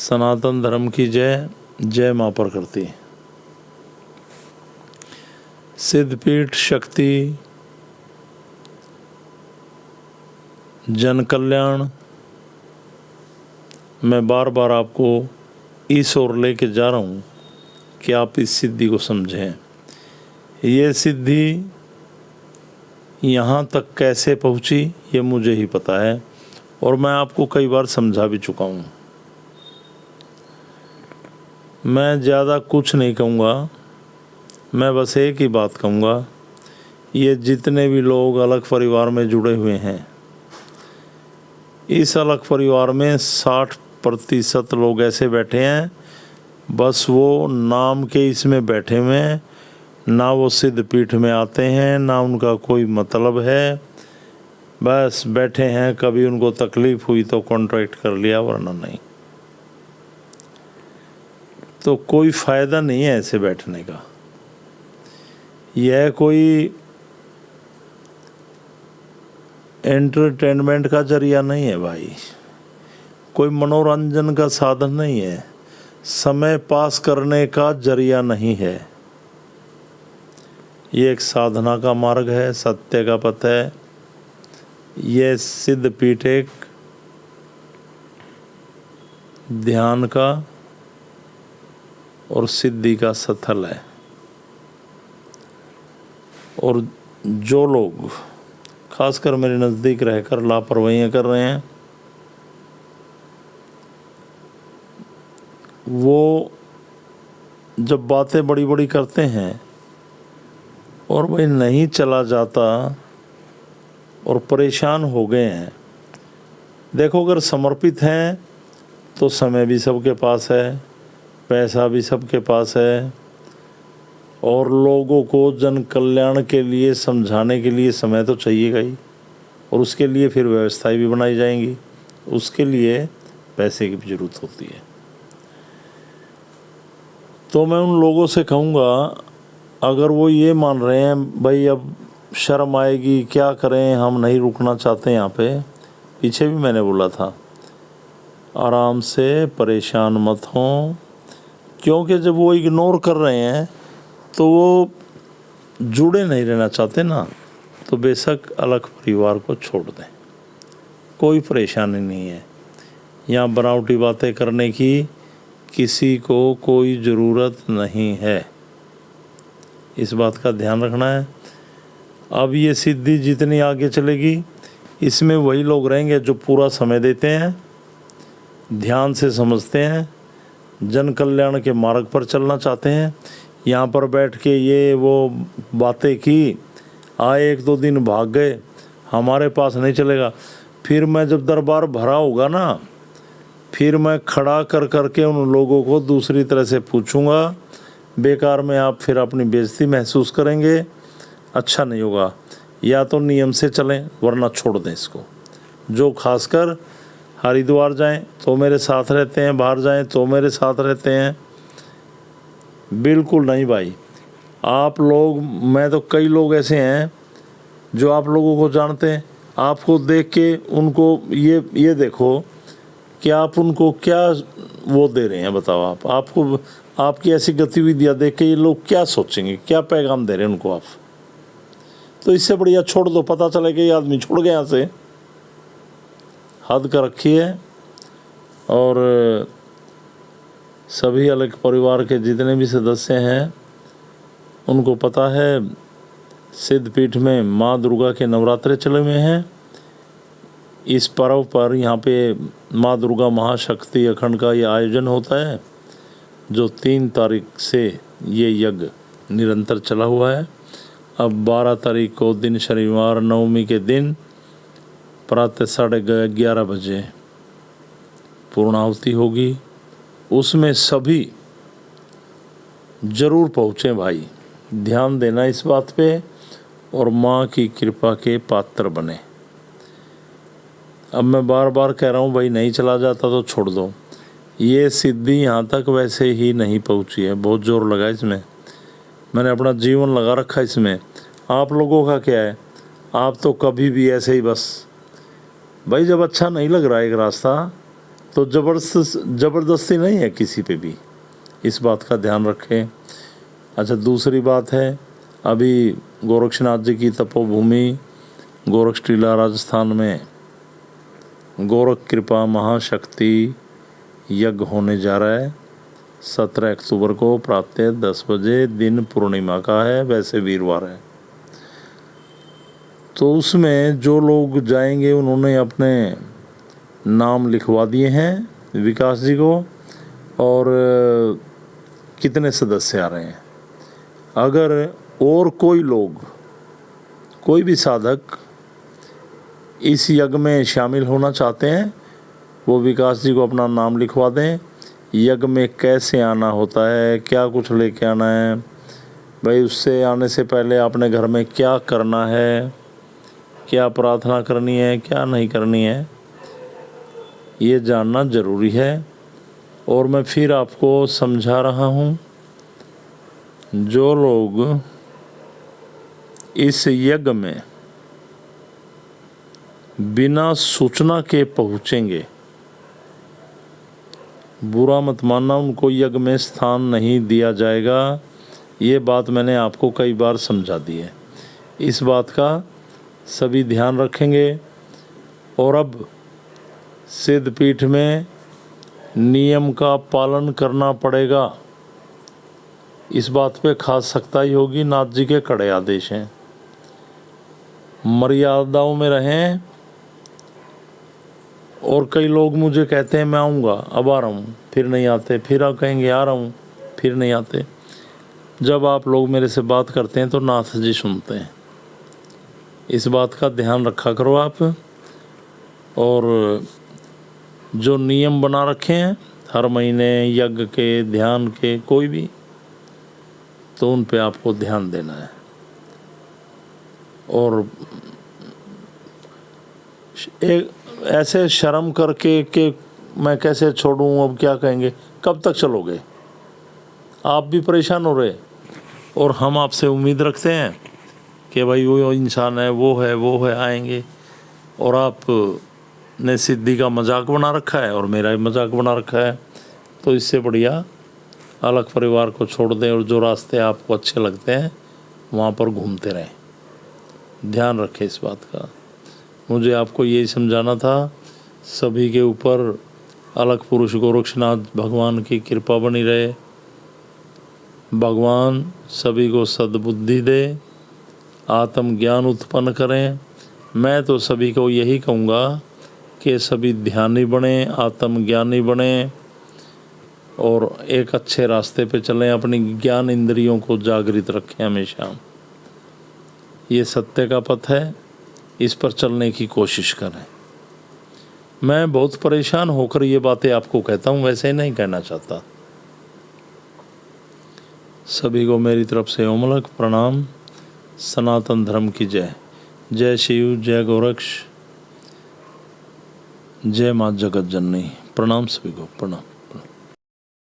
सनातन धर्म की जय। जय मां प्रकृति। सिद्धपीठ शक्ति जन कल्याण मैं बार बार आपको इस ओर लेके जा रहा हूँ कि आप इस सिद्धि को समझें। ये सिद्धि यहाँ तक कैसे पहुँची ये मुझे ही पता है और मैं आपको कई बार समझा भी चुका हूँ। मैं ज़्यादा कुछ नहीं कहूँगा, मैं बस एक ही बात कहूँगा। ये जितने भी लोग अलग परिवार में जुड़े हुए हैं, इस अलग परिवार में 60% लोग ऐसे बैठे हैं, बस वो नाम के इसमें बैठे हुए हैं, ना वो सिद्धपीठ में आते हैं, ना उनका कोई मतलब है, बस बैठे हैं। कभी उनको तकलीफ़ हुई तो कॉन्ट्रैक्ट कर लिया, वरना नहीं। तो कोई फ़ायदा नहीं है ऐसे बैठने का। यह कोई एंटरटेनमेंट का जरिया नहीं है भाई, कोई मनोरंजन का साधन नहीं है, समय पास करने का जरिया नहीं है। ये एक साधना का मार्ग है, सत्य का पथ है। ये सिद्धपीठ एक ध्यान का और सिद्धि का स्थल है। और जो लोग खासकर मेरे नज़दीक रहकर लापरवाहियाँ कर रहे हैं, वो जब बातें बड़ी बड़ी करते हैं और भाई नहीं चला जाता और परेशान हो गए हैं। देखो, अगर समर्पित हैं तो समय भी सबके पास है, पैसा भी सबके पास है, और लोगों को जन कल्याण के लिए समझाने के लिए समय तो चाहिएगा ही, और उसके लिए फिर व्यवस्थाएं भी बनाई जाएंगी। उसके लिए पैसे की भी ज़रूरत होती है। तो मैं उन लोगों से कहूँगा, अगर वो ये मान रहे हैं भाई अब शर्म आएगी, क्या करें, हम नहीं रुकना चाहते यहाँ पे, पीछे भी मैंने बोला था आराम से, परेशान मत हों, क्योंकि जब वो इग्नोर कर रहे हैं तो वो जुड़े नहीं रहना चाहते ना, तो बेशक अलग परिवार को छोड़ दें, कोई परेशानी नहीं है। यहाँ बनावटी बातें करने की किसी को कोई ज़रूरत नहीं है, इस बात का ध्यान रखना है। अब ये सिद्धि जितनी आगे चलेगी, इसमें वही लोग रहेंगे जो पूरा समय देते हैं, ध्यान से समझते हैं, जन कल्याण के मार्ग पर चलना चाहते हैं। यहाँ पर बैठ के ये वो बातें की, आए 1-2 दिन भाग गए, हमारे पास नहीं चलेगा। फिर मैं जब दरबार भरा होगा ना, फिर मैं खड़ा कर करके उन लोगों को दूसरी तरह से पूछूंगा। बेकार में आप फिर अपनी बेइज्जती महसूस करेंगे, अच्छा नहीं होगा। या तो नियम से चलें, वरना छोड़ दें इसको। जो खासकर हरिद्वार जाएं तो मेरे साथ रहते हैं, बाहर जाएं तो मेरे साथ रहते हैं, बिल्कुल नहीं भाई। आप लोग, मैं तो कई लोग ऐसे हैं जो आप लोगों को जानते हैं, आपको देख के उनको ये देखो कि आप उनको क्या वो दे रहे हैं, बताओ आप। आपको आपकी ऐसी गतिविधियाँ देख के ये लोग क्या सोचेंगे, क्या पैगाम दे रहे हैं उनको आप। तो इससे बढ़िया छोड़ दो, पता चले कि ये आदमी छोड़ गया यहाँ से। हद कर रखी है। और सभी अलग परिवार के जितने भी सदस्य हैं, उनको पता है सिद्धपीठ में माँ दुर्गा के नवरात्रे चले हुए हैं। इस पर्व पर यहाँ पे माँ दुर्गा महाशक्ति अखंड का ये आयोजन होता है, जो 3 तारीख से ये यज्ञ निरंतर चला हुआ है। अब 12 तारीख को दिन शनिवार नवमी के दिन प्रातः 11:30 बजे पूर्णाहुति होगी। उसमें सभी ज़रूर पहुँचें भाई, ध्यान देना इस बात पे, और माँ की कृपा के पात्र बने। अब मैं बार बार कह रहा हूँ भाई, नहीं चला जाता तो छोड़ दो। ये सिद्धि यहाँ तक वैसे ही नहीं पहुँची है, बहुत ज़ोर लगा इसमें, मैंने अपना जीवन लगा रखा इसमें। आप लोगों का क्या है, आप तो कभी भी ऐसे ही बस भाई, जब अच्छा नहीं लग रहा है एक रास्ता तो ज़बरदस्ती नहीं है किसी पे भी, इस बात का ध्यान रखें। अच्छा, दूसरी बात है, अभी गोरक्षनाथ जी की तपोभूमि गोरक्ष टीला राजस्थान में गोरख कृपा महाशक्ति यज्ञ होने जा रहा है 17 अक्टूबर को प्रातः 10 बजे। दिन पूर्णिमा का है, वैसे वीरवार है। तो उसमें जो लोग जाएंगे उन्होंने अपने नाम लिखवा दिए हैं विकास जी को, और कितने सदस्य आ रहे हैं। अगर और कोई लोग, कोई भी साधक इस यज्ञ में शामिल होना चाहते हैं, वो विकास जी को अपना नाम लिखवा दें। यज्ञ में कैसे आना होता है, क्या कुछ लेके आना है, भाई उससे आने से पहले आपने घर में क्या करना है, क्या प्रार्थना करनी है, क्या नहीं करनी है, ये जानना ज़रूरी है। और मैं फिर आपको समझा रहा हूँ, जो लोग इस यज्ञ में बिना सूचना के पहुँचेंगे, बुरा मत मानना, उनको यज्ञ में स्थान नहीं दिया जाएगा। ये बात मैंने आपको कई बार समझा दी है। इस बात का सभी ध्यान रखेंगे। और अब सिद्धपीठ में नियम का पालन करना पड़ेगा, इस बात पे खास सख्ताई होगी। नाथ जी के कड़े आदेश हैं, मर्यादाओं में रहें। और कई लोग मुझे कहते हैं मैं आऊँगा, अब आ रहा हूँ, फिर नहीं आते, फिर आप कहेंगे आ रहा हूँ, फिर नहीं आते। जब आप लोग मेरे से बात करते हैं तो नाथ जी सुनते हैं, इस बात का ध्यान रखा करो आप। और जो नियम बना रखे हैं हर महीने यज्ञ के, ध्यान के, कोई भी, तो उन पे आपको ध्यान देना है। और ऐसे शर्म करके कि मैं कैसे छोड़ूं, अब क्या कहेंगे, कब तक चलोगे? आप भी परेशान हो रहे, और हम आपसे उम्मीद रखते हैं कि भाई वो इंसान है, वो है, वो है, आएंगे। और आप ने सिद्धि का मजाक बना रखा है और मेरा भी मजाक बना रखा है। तो इससे बढ़िया अलग परिवार को छोड़ दें और जो रास्ते आपको अच्छे लगते हैं वहाँ पर घूमते रहें। ध्यान रखें इस बात का। मुझे आपको यही समझाना था। सभी के ऊपर अलग पुरुष गोरक्षनाथ भगवान की कृपा बनी रहे। भगवान सभी को सद्बुद्धि दे, आत्मज्ञान उत्पन्न करें। मैं तो सभी को यही कहूँगा कि सभी ध्यानी बने, आत्मज्ञानी बने और एक अच्छे रास्ते पे चलें। अपनी ज्ञान इंद्रियों को जागृत रखें हमेशा। ये सत्य का पथ है, इस पर चलने की कोशिश करें। मैं बहुत परेशान होकर ये बातें आपको कहता हूँ, वैसे ही नहीं कहना चाहता। सभी को मेरी तरफ से ओमलक प्रणाम। सनातन धर्म की जय। जय शिव, जय गोरक्ष, जय माँ जगत जननी। प्रणाम सभी को, प्रणाम।